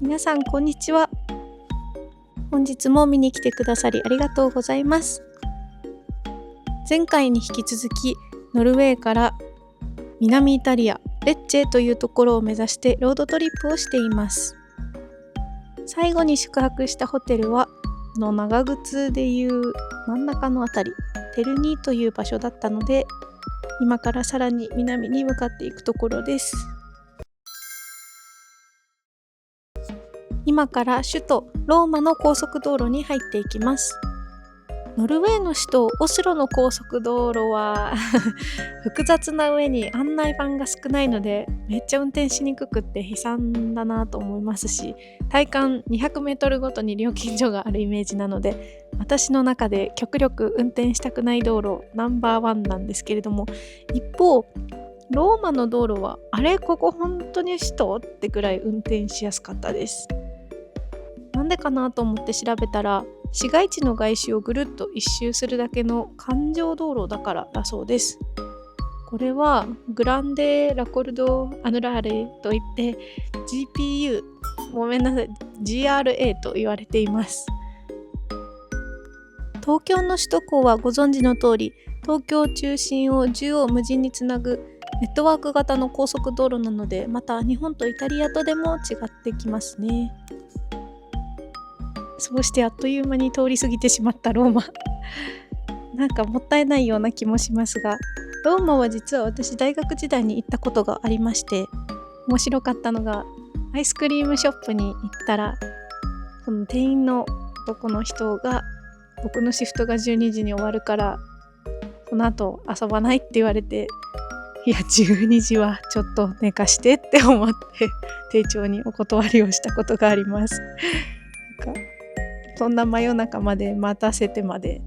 皆さんこんにちは。本日も見に来てくださりありがとうございます。前回に引き続きノルウェーから南イタリアレッチェというところを目指してロードトリップをしています。最後に宿泊したホテルは長靴でいう真ん中のあたりテルニーという場所だったので、今からさらに南に向かっていくところです。今から首都ローマの高速道路に入っていきます。ノルウェーの首都オスロの高速道路は複雑な上に案内板が少ないのでめっちゃ運転しにくくって悲惨だなと思いますし、体感200メートルごとに料金所があるイメージなので、私の中で極力運転したくない道路ナンバーワンなんですけれども、一方ローマの道路はここ本当に首都ってくらい運転しやすかったです。なんでかなと思って調べたら、市街地の外周をぐるっと一周するだけの環状道路だからだそうです。これはグランデラコルドアヌラーレといって GPU ごめんなさい GRA と言われています。東京の首都高はご存知の通り、東京中心を縦横無尽につなぐネットワーク型の高速道路なので、また日本とイタリアとでも違ってきますね。そうしてあっという間に通り過ぎてしまったローマなんかもったいないような気もしますが、ローマは実は私大学時代に行ったことがありまして、面白かったのが、アイスクリームショップに行ったら、その店員の男の人が僕のシフトが12時に終わるからその後遊ばないって言われて、いや12時はちょっと寝かしてって思って丁重にお断りをしたことがあります。なんかそんな真夜中まで待たせてまで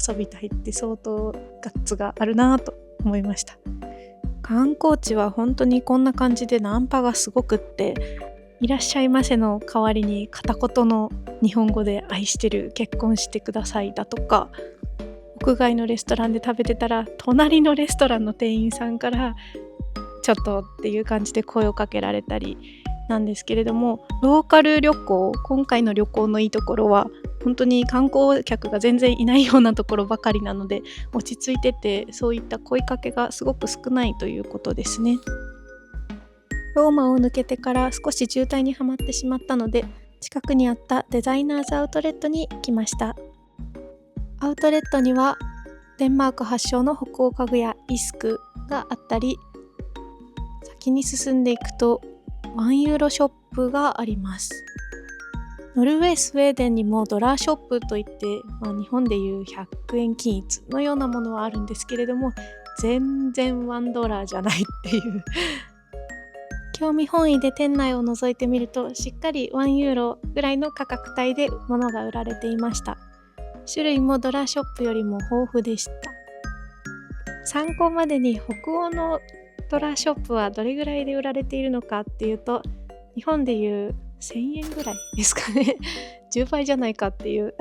遊びたいって相当ガッツがあるなと思いました。観光地は本当にこんな感じでナンパがすごくって、いらっしゃいませの代わりに片言の日本語で愛してる、結婚してくださいだとか、屋外のレストランで食べてたら隣のレストランの店員さんからちょっとっていう感じで声をかけられたりなんですけれども、ローカル旅行、今回の旅行のいいところは本当に観光客が全然いないようなところばかりなので、落ち着いててそういった声かけがすごく少ないということですね。ローマを抜けてから少し渋滞にはまってしまったので、近くにあったデザイナーズアウトレットに来ました。アウトレットにはデンマーク発祥の北欧家具やイスクがあったり、先に進んでいくと1ユーロショップがあります。ノルウェー、スウェーデンにもドラーショップといって、日本でいう100円均一のようなものはあるんですけれども、全然1ドルじゃないっていう興味本位で店内を覗いてみると、しっかり1ユーロぐらいの価格帯で物が売られていました。種類もドラーショップよりも豊富でした。参考までに北欧のドラーショップはどれぐらいで売られているのかっていうと、日本でいう1000円ぐらいですかね10倍じゃないかっていう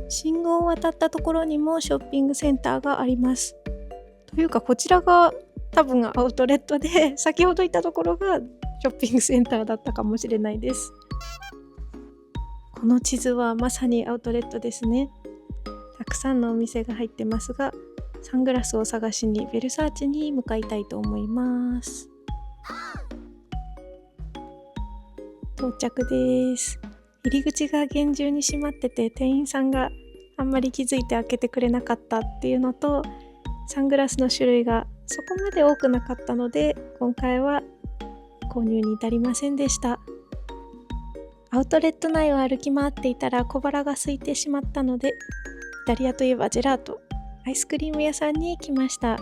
信号を渡ったところにもショッピングセンターがあります。というかこちらが多分アウトレットで、先ほど言ったところがショッピングセンターだったかもしれないです。この地図はまさにアウトレットですね。たくさんのお店が入ってますが、サングラスを探しにベルサーチに向かいたいと思います。到着です。入り口が厳重に閉まってて、店員さんがあんまり気づいて開けてくれなかったっていうのと、サングラスの種類がそこまで多くなかったので、今回は購入に至りませんでした。アウトレット内を歩き回っていたら小腹が空いてしまったので、イタリアといえばジェラート、アイスクリーム屋さんに来ました。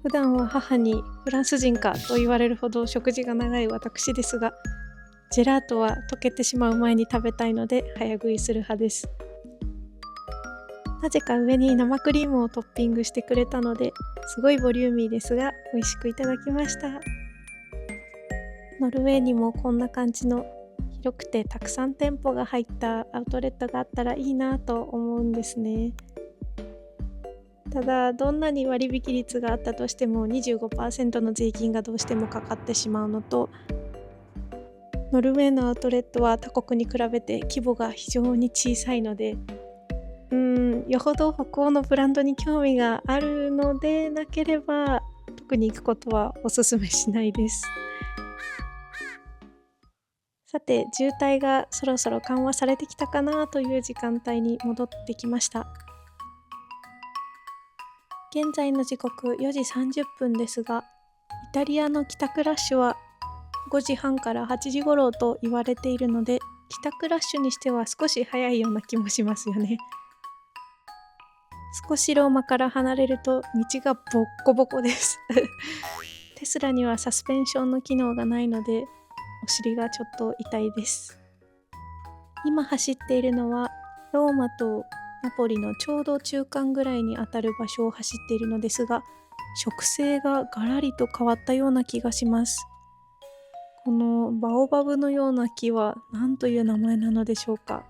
普段は母にフランス人かと言われるほど食事が長い私ですが、ジェラートは溶けてしまう前に食べたいので早食いする派です。なぜか上に生クリームをトッピングしてくれたので、すごいボリューミーですが美味しくいただきました。ノルウェーにもこんな感じの広くてたくさん店舗が入ったアウトレットがあったらいいなと思うんですね。ただどんなに割引率があったとしても 25% の税金がどうしてもかかってしまうのと、ノルウェーのアウトレットは他国に比べて規模が非常に小さいので、よほど北欧のブランドに興味があるのでなければ特に行くことはおすすめしないです。さて、渋滞がそろそろ緩和されてきたかなという時間帯に戻ってきました。現在の時刻4時30分ですが、イタリアの帰宅ラッシュは5時半から8時頃と言われているので、帰宅ラッシュにしては少し早いような気もしますよね。少しローマから離れると道がボッコボコですテスラにはサスペンションの機能がないので、お尻がちょっと痛いです。今走っているのはローマとナポリのちょうど中間ぐらいにあたる場所を走っているのですが、植生がガラリと変わったような気がします。このバオバブのような木は何という名前なのでしょうか。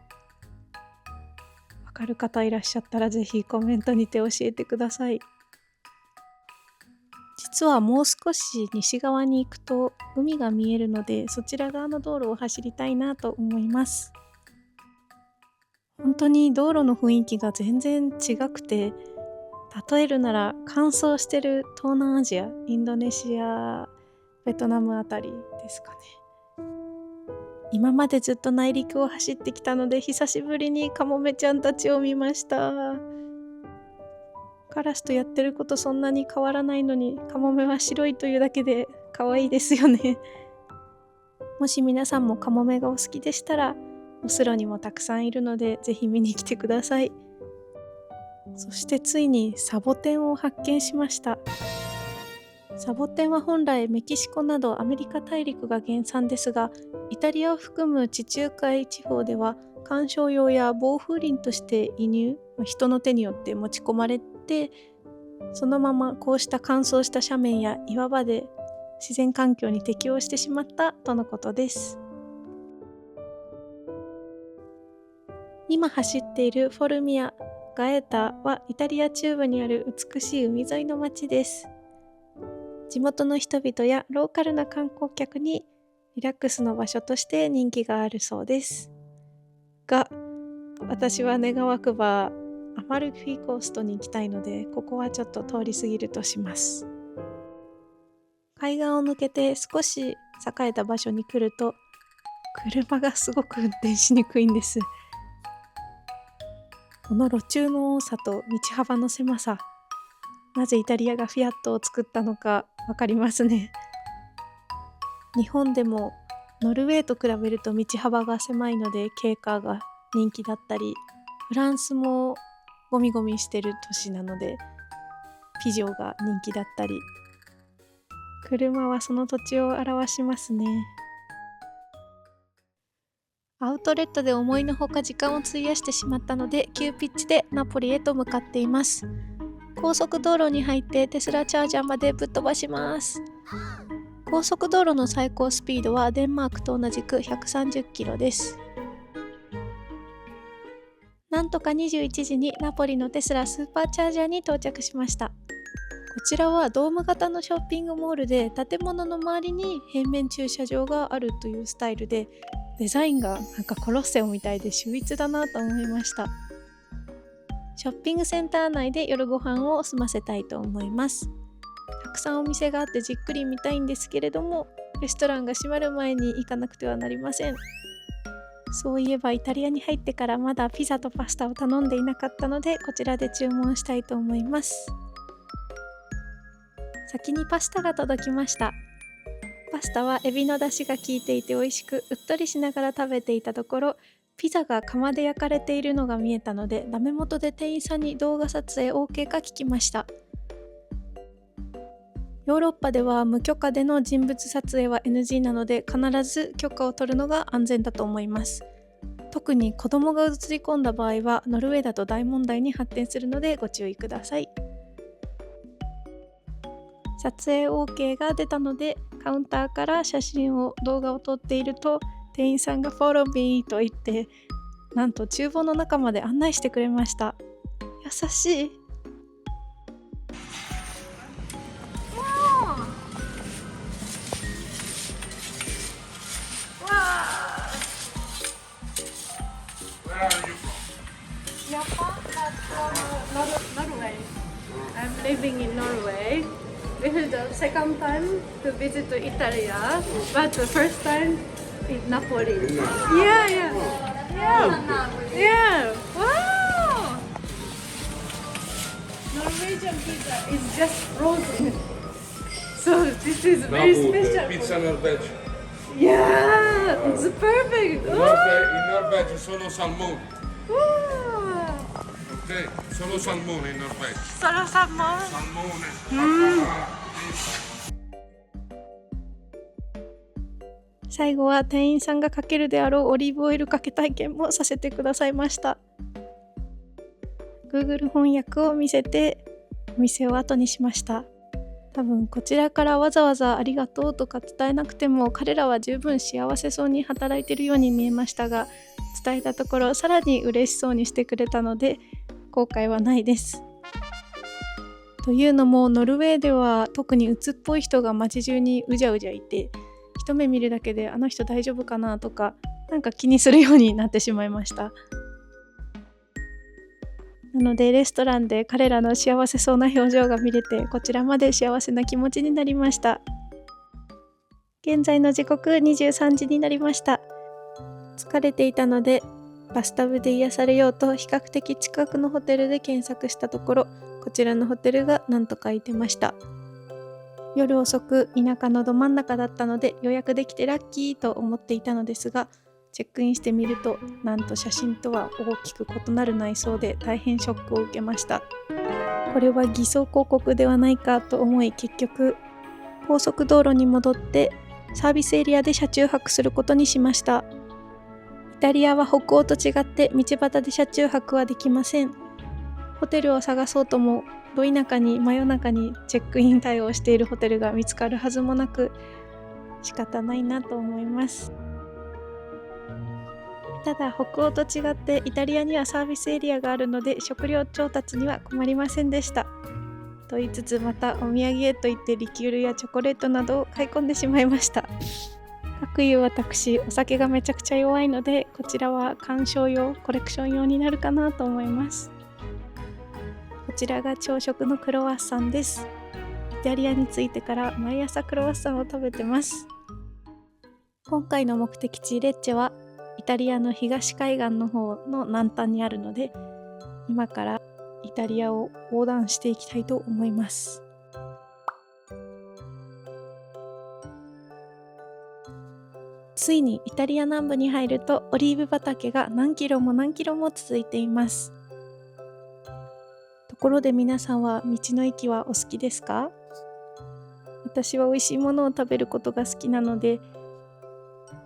わかる方いらっしゃったらぜひコメントにて教えてください。実はもう少し西側に行くと海が見えるので、そちら側の道路を走りたいなと思います。本当に道路の雰囲気が全然違くて、例えるなら乾燥してる東南アジア、インドネシア、ベトナムあたりですかね。今までずっと内陸を走ってきたので、久しぶりにカモメちゃんたちを見ました。カラスとやってることそんなに変わらないのに、カモメは白いというだけで可愛いですよね。もし皆さんもカモメがお好きでしたら、オスロにもたくさんいるのでぜひ見に来てください。そしてついにサボテンを発見しました。サボテンは本来メキシコなどアメリカ大陸が原産ですが、イタリアを含む地中海地方では観賞用や防風林として移入、人の手によって持ち込まれて、そのままこうした乾燥した斜面や岩場で自然環境に適応してしまったとのことです。今走っているフォルミア・ガエータはイタリア中部にある美しい海沿いの町です。地元の人々やローカルな観光客にリラックスの場所として人気があるそうです。が、私は願わくばアマルフィコーストに行きたいので、ここはちょっと通り過ぎるとします。海岸を抜けて少し栄えた場所に来ると、車がすごく運転しにくいんです。この路駐の多さと道幅の狭さ、なぜイタリアがフィアットを作ったのかわかりますね。日本でもノルウェーと比べると道幅が狭いので軽カーが人気だったり、フランスもゴミゴミしてる都市なのでピジョーが人気だったり、車はその土地を表しますね。アウトレットで思いのほか時間を費やしてしまったので、急ピッチでナポリへと向かっています。高速道路に入ってテスラチャージャーまでぶっ飛ばします。高速道路の最高スピードはデンマークと同じく130キロです。なんとか21時にナポリのテスラスーパーチャージャーに到着しました。こちらはドーム型のショッピングモールで、建物の周りに平面駐車場があるというスタイルで、デザインがなんかコロッセオみたいで秀逸だなと思いました。ショッピングセンター内で夜ご飯を済ませたいと思います。たくさんお店があってじっくり見たいんですけれども、レストランが閉まる前に行かなくてはなりません。そういえばイタリアに入ってからまだピザとパスタを頼んでいなかったので、こちらで注文したいと思います。先にパスタが届きました。パスタはエビの出汁が効いていて美味しく、うっとりしながら食べていたところ、ピザが窯で焼かれているのが見えたので、ダメ元で店員さんに動画撮影 OK か聞きました。ヨーロッパでは無許可での人物撮影は NG なので、必ず許可を取るのが安全だと思います。特に子供が映り込んだ場合はノルウェーだと大問題に発展するのでご注意ください。撮影 OK が出たので、カウンターから動画を撮っていると、店員さんが Follow me と言って、なんと厨房の中まで案内してくれました。優しい。second time to visit to Italy, but the first time in Napoli. Yeah, yeah, yeah, yeah. Wow! Norwegian pizza is just frozen, so this is very special. Pizza Norvegia. Yeah, it's perfect. In Norvegia solo salmone. Wow. Ok, solo salmone in Norvegia. Solo salmon. Salmone. 最後は店員さんがかけるであろうオリーブオイルかけ体験もさせてくださいました。 Google 翻訳を見せてお店を後にしました。多分こちらからわざわざありがとうとか伝えなくても彼らは十分幸せそうに働いているように見えましたが、伝えたところさらに嬉しそうにしてくれたので後悔はないです。というのもノルウェーでは特に鬱っぽい人が街中にうじゃうじゃいて、一目見るだけであの人大丈夫かなとかなんか気にするようになってしまいました。なのでレストランで彼らの幸せそうな表情が見れてこちらまで幸せな気持ちになりました。現在の時刻23時になりました。疲れていたのでバスタブで癒されようと比較的近くのホテルで検索したところ、こちらのホテルがなんとか空いてました。夜遅く田舎のど真ん中だったので予約できてラッキーと思っていたのですが、チェックインしてみるとなんと写真とは大きく異なる内装で大変ショックを受けました。これは偽装広告ではないかと思い、結局高速道路に戻ってサービスエリアで車中泊することにしました。イタリアは北欧と違って道端で車中泊はできません。ホテルを探そうともど田舎に真夜中にチェックイン対応しているホテルが見つかるはずもなく、仕方ないなと思います。ただ北欧と違ってイタリアにはサービスエリアがあるので食料調達には困りませんでした。と言いつつまたお土産へと言ってリキュールやチョコレートなどを買い込んでしまいました。かくいう私、お酒がめちゃくちゃ弱いのでこちらは鑑賞用、コレクション用になるかなと思います。こちらが朝食のクロワッサンです。イタリアに着いてから毎朝クロワッサンを食べてます。今回の目的地レッチェはイタリアの東海岸の方の南端にあるので、今からイタリアを横断していきたいと思います。ついにイタリア南部に入るとオリーブ畑が何キロも何キロも続いています。ところで皆さんは道の駅はお好きですか？私は美味しいものを食べることが好きなので、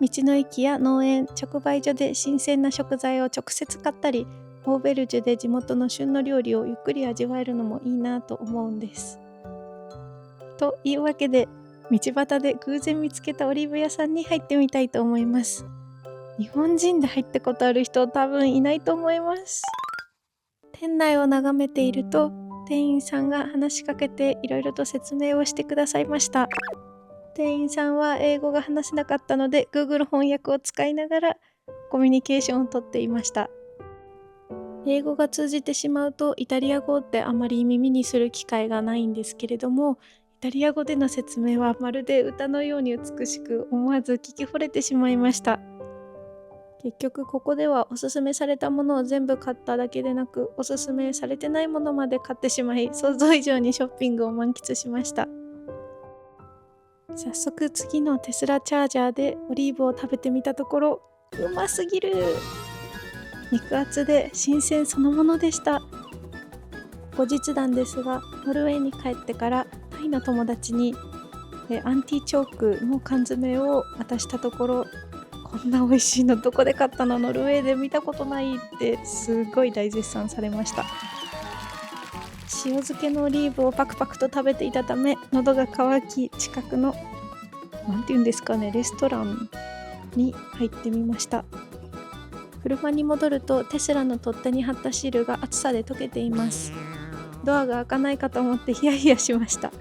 道の駅や農園、直売所で新鮮な食材を直接買ったり、オーベルジュで地元の旬の料理をゆっくり味わえるのもいいなと思うんです。というわけで、道端で偶然見つけたオリーブ屋さんに入ってみたいと思います。日本人で入ったことある人多分いないと思います。店内を眺めていると、店員さんが話しかけていろいろと説明をしてくださいました。店員さんは英語が話せなかったので Google 翻訳を使いながらコミュニケーションをとっていました。英語が通じてしまうとイタリア語ってあまり耳にする機会がないんですけれども、イタリア語での説明はまるで歌のように美しく、思わず聞き惚れてしまいました。結局ここではおすすめされたものを全部買っただけでなく、おすすめされてないものまで買ってしまい、想像以上にショッピングを満喫しました。早速次のテスラチャージャーでオリーブを食べてみたところ、うますぎる。肉厚で新鮮そのものでした。後日談ですが、ノルウェーに帰ってからタイの友達にアンティチョークの缶詰を渡したところ、こんな美味しいのどこで買ったの、ノルウェーで見たことないってすごい大絶賛されました。塩漬けのオリーブをパクパクと食べていたため喉が渇き、近くのなんていうんですかね、レストランに入ってみました。車に戻るとテスラの取っ手に貼ったシールが暑さで溶けています。ドアが開かないかと思ってヒヤヒヤしました。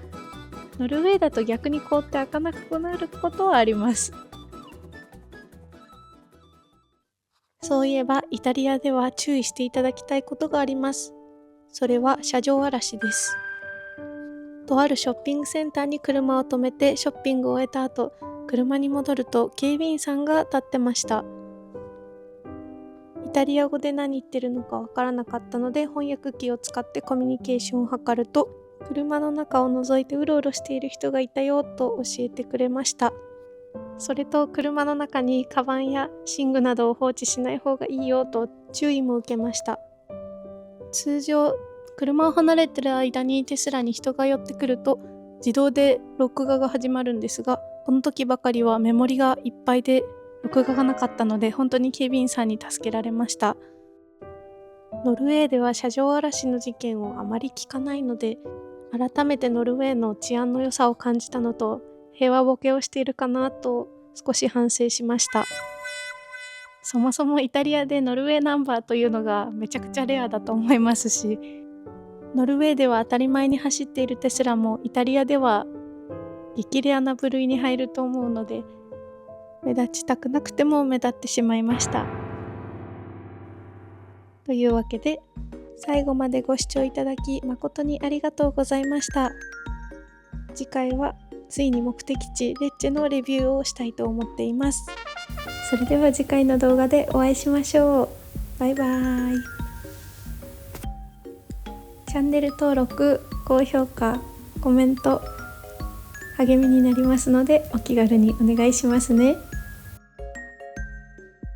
ノルウェーだと逆に凍って開かなくなることはあります。そういえばイタリアでは注意していただきたいことがあります。それは車上荒らしです。とあるショッピングセンターに車を止めてショッピングを終えた後、車に戻ると警備員さんが立ってました。イタリア語で何言ってるのかわからなかったので、翻訳機を使ってコミュニケーションを図ると、車の中を覗いてうろうろしている人がいたよと教えてくれました。それと車の中にカバンや寝具などを放置しない方がいいよと注意も受けました。通常、車を離れている間にテスラに人が寄ってくると自動で録画が始まるんですが、この時ばかりはメモリがいっぱいで録画がなかったので、本当に警備員さんに助けられました。ノルウェーでは車上荒らしの事件をあまり聞かないので、改めてノルウェーの治安の良さを感じたのと、平和ボケをしているかなと少し反省しました。そもそもイタリアでノルウェーナンバーというのがめちゃくちゃレアだと思いますし、ノルウェーでは当たり前に走っているテスラもイタリアでは激レアな部類に入ると思うので、目立ちたくなくても目立ってしまいました。というわけで、最後までご視聴いただき誠にありがとうございました。次回はついに目的地レッチェのレビューをしたいと思っています。それでは次回の動画でお会いしましょう。バイバーイ。チャンネル登録、高評価、コメント、励みになりますのでお気軽にお願いしますね。